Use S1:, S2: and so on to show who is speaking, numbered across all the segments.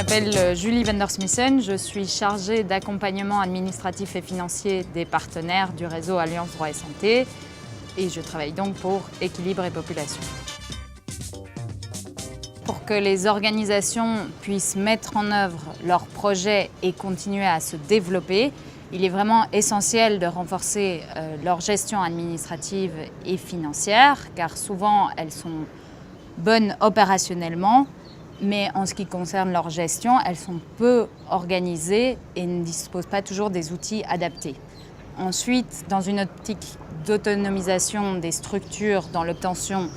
S1: m'appelle Julie Vandersmissen, je suis chargée d'accompagnement administratif et financier des partenaires du réseau Alliance Droit et Santé et je travaille donc pour Équilibre et Population. Pour que les organisations puissent mettre en œuvre leurs projets et continuer à se développer, il est vraiment essentiel de renforcer leur gestion administrative et financière, car souvent elles sont bonnes opérationnellement, mais en ce qui concerne leur gestion, elles sont peu organisées et ne disposent pas toujours des outils adaptés. Ensuite, dans une optique d'autonomisation des structures dans l'obtention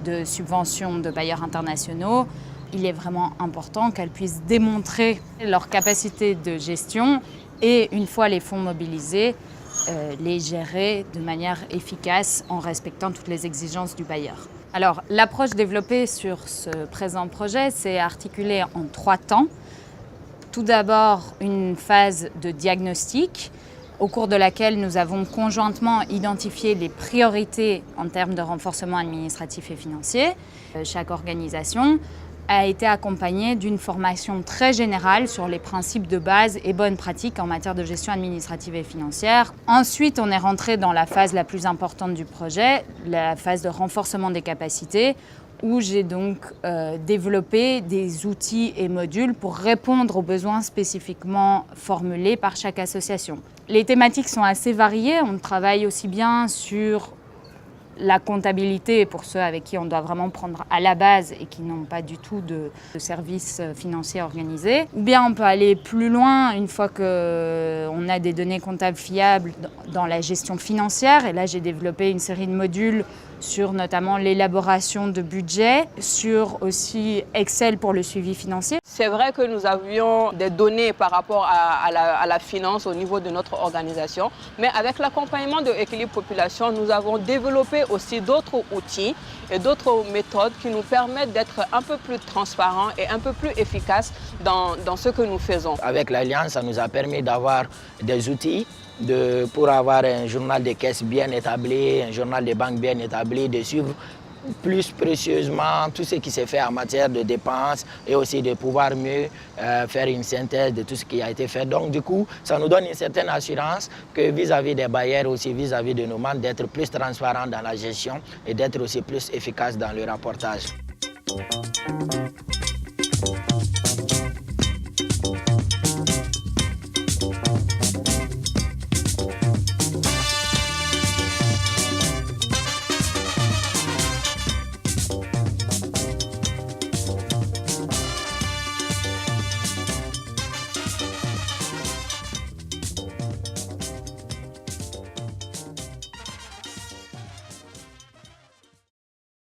S1: de subventions de bailleurs internationaux, il est vraiment important qu'elles puissent démontrer leur capacité de gestion et, une fois les fonds mobilisés, les gérer de manière efficace en respectant toutes les exigences du bailleur. Alors, l'approche développée sur ce présent projet s'est articulée en 3 temps. Tout d'abord, une phase de diagnostic, au cours de laquelle nous avons conjointement identifié les priorités en termes de renforcement administratif et financier. Chaque organisation a été accompagnée d'une formation très générale sur les principes de base et bonnes pratiques en matière de gestion administrative et financière. Ensuite, on est rentré dans la phase la plus importante du projet, la phase de renforcement des capacités, où j'ai donc développé des outils et modules pour répondre aux besoins spécifiquement formulés par chaque association. Les thématiques sont assez variées, on travaille aussi bien sur la comptabilité pour ceux avec qui on doit vraiment prendre à la base et qui n'ont pas du tout de services financiers organisés. Ou bien on peut aller plus loin une fois qu'on a des données comptables fiables dans la gestion financière. Et là, j'ai développé une série de modules sur notamment l'élaboration de budget, sur aussi Excel pour le suivi financier.
S2: C'est vrai que nous avions des données par rapport à la finance au niveau de notre organisation, mais avec l'accompagnement de Équilibre Population, nous avons développé aussi d'autres outils et d'autres méthodes qui nous permettent d'être un peu plus transparents et un peu plus efficaces dans ce que nous faisons.
S3: Avec l'Alliance, ça nous a permis d'avoir des outils pour avoir un journal de caisse bien établi, un journal de banque bien établi, de suivre plus précieusement tout ce qui s'est fait en matière de dépenses et aussi de pouvoir mieux faire une synthèse de tout ce qui a été fait. Donc du coup, ça nous donne une certaine assurance que vis-à-vis des bailleurs, aussi vis-à-vis de nos membres, d'être plus transparent dans la gestion et d'être aussi plus efficace dans le rapportage.